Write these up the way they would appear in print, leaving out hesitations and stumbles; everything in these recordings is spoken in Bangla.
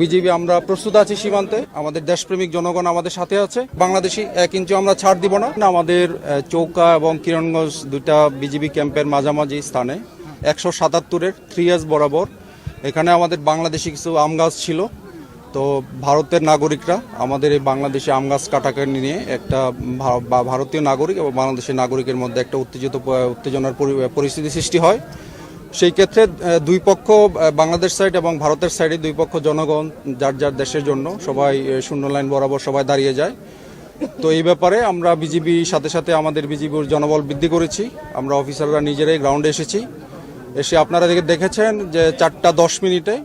বিজিবি আমরা প্রস্তুত আছি সীমান্তে, আমাদের দেশপ্রেমিক জনগণ আমাদের সাথে আছে। বাংলাদেশি 1 ইঞ্চি আমরা ছাড় দিব না। আমাদের চৌকা এবং কিরণগঞ্জ দুইটা বিজিবি ক্যাম্পের মাঝামাঝি স্থানে 177-এর 3S বরাবর এখানে আমাদের বাংলাদেশি কিছু আম গাছ ছিল। তো ভারতের নাগরিকরা আমাদের এই বাংলাদেশি আম গাছ কাটাকে নিয়ে একটা ভারতীয় নাগরিক এবং বাংলাদেশের নাগরিকের মধ্যে একটা উত্তেজনার পরিস্থিতি সৃষ্টি হয়। সেই ক্ষেত্রে দুই পক্ষ, বাংলাদেশ সাইড এবং ভারতের সাইডে দুই পক্ষ জনগণ যার যার দেশের জন্য সবাই শূন্য লাইন বরাবর সবাই দাঁড়িয়ে যায়। তো এই ব্যাপারে আমরা বিজিবি সাথে সাথে আমাদের বিজিবির জনবল বৃদ্ধি করেছি। আমরা অফিসাররা নিজেরাই গ্রাউন্ডে এসেছি। এসে আপনারা দেখেছেন যে 4:10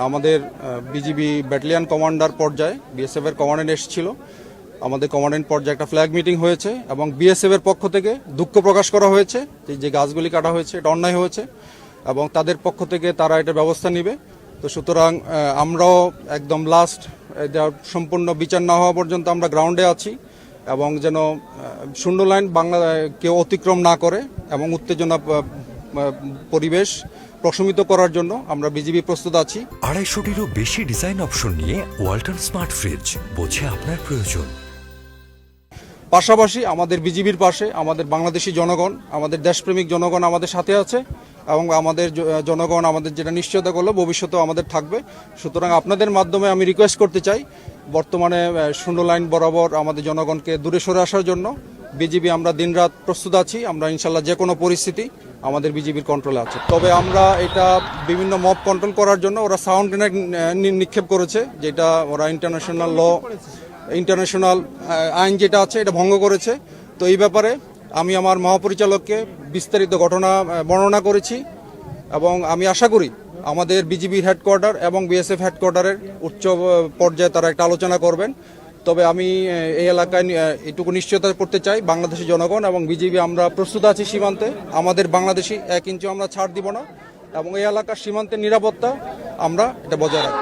আমাদের বিজিবি ব্যাটালিয়ন কমান্ডার পর্যায়ে বিএসএফ এর কমান্ডেন্ট এসেছিল। আমাদের কমান্ডেন্ট পর্যায়ে একটা ফ্ল্যাগ মিটিং হয়েছে এবং বিএসএফ এর পক্ষ থেকে দুঃখ প্রকাশ করা হয়েছে যে গাছগুলি কাটা হয়েছে এটা অন্যায় হয়েছে এবং তাদের পক্ষ থেকে তারা এটা ব্যবস্থা নেবে। তো সুতরাং আমরাও একদম লাস্ট সম্পূর্ণ বিচার না হওয়া পর্যন্ত আমরা গ্রাউন্ডে আছি এবং যেন শূন্য লাইন বাংলা কেউ অতিক্রম না করে এবং উত্তেজনা পরিবেশ প্রশমিত করার জন্য আমরা বিজিবি প্রস্তুত আছি। 250-টিরও বেশি ডিজাইন অপশন নিয়ে ওয়ালটন স্মার্ট ফ্রিজ, বোঝে আপনার প্রয়োজন। পাশাপাশি আমাদের বিজিবির পাশে আমাদের বাংলাদেশি জনগণ, আমাদের দেশপ্রেমিক জনগণ আমাদের সাথে আছে এবং আমাদের জনগণ আমাদের যেটা নিশ্চয়তা করলো ভবিষ্যতেও আমাদের থাকবে। সুতরাং আপনাদের মাধ্যমে আমি রিকোয়েস্ট করতে চাই, বর্তমানে শূন্য লাইন বরাবর আমাদের জনগণকে দূরে সরে আসার জন্য বিজিবি আমরা দিনরাত প্রস্তুত আছি। আমরা ইনশাল্লাহ যে কোনো পরিস্থিতি আমাদের বিজিবির কন্ট্রোলে আছে। তবে আমরা এটা বিভিন্ন মব কন্ট্রোল করার জন্য ওরা সাউন্ড গ্রেনেড নিক্ষেপ করেছে, যেটা ওরা ইন্টারন্যাশনাল আইন যেটা আছে এটা ভঙ্গ করেছে। তো এই ব্যাপারে আমি আমার মহাপরিচালককে বিস্তারিত ঘটনা বর্ণনা করেছি এবং আমি আশা করি আমাদের বিজিবির হেডকোয়ার্টার এবং বিএসএফ হেডকোয়ার্টারের উচ্চ পর্যায়ে তারা একটা আলোচনা করবেন। তবে আমি এই এলাকায় এটুকু নিশ্চয়তা করতে চাই, বাংলাদেশের জনগণ এবং বিজিবি আমরা প্রস্তুত আছি সীমান্তে। আমাদের বাংলাদেশি 1 ইঞ্চি আমরা ছাড় দিব না এবং এই এলাকার সীমান্তের নিরাপত্তা আমরা এটা বজায় রাখব।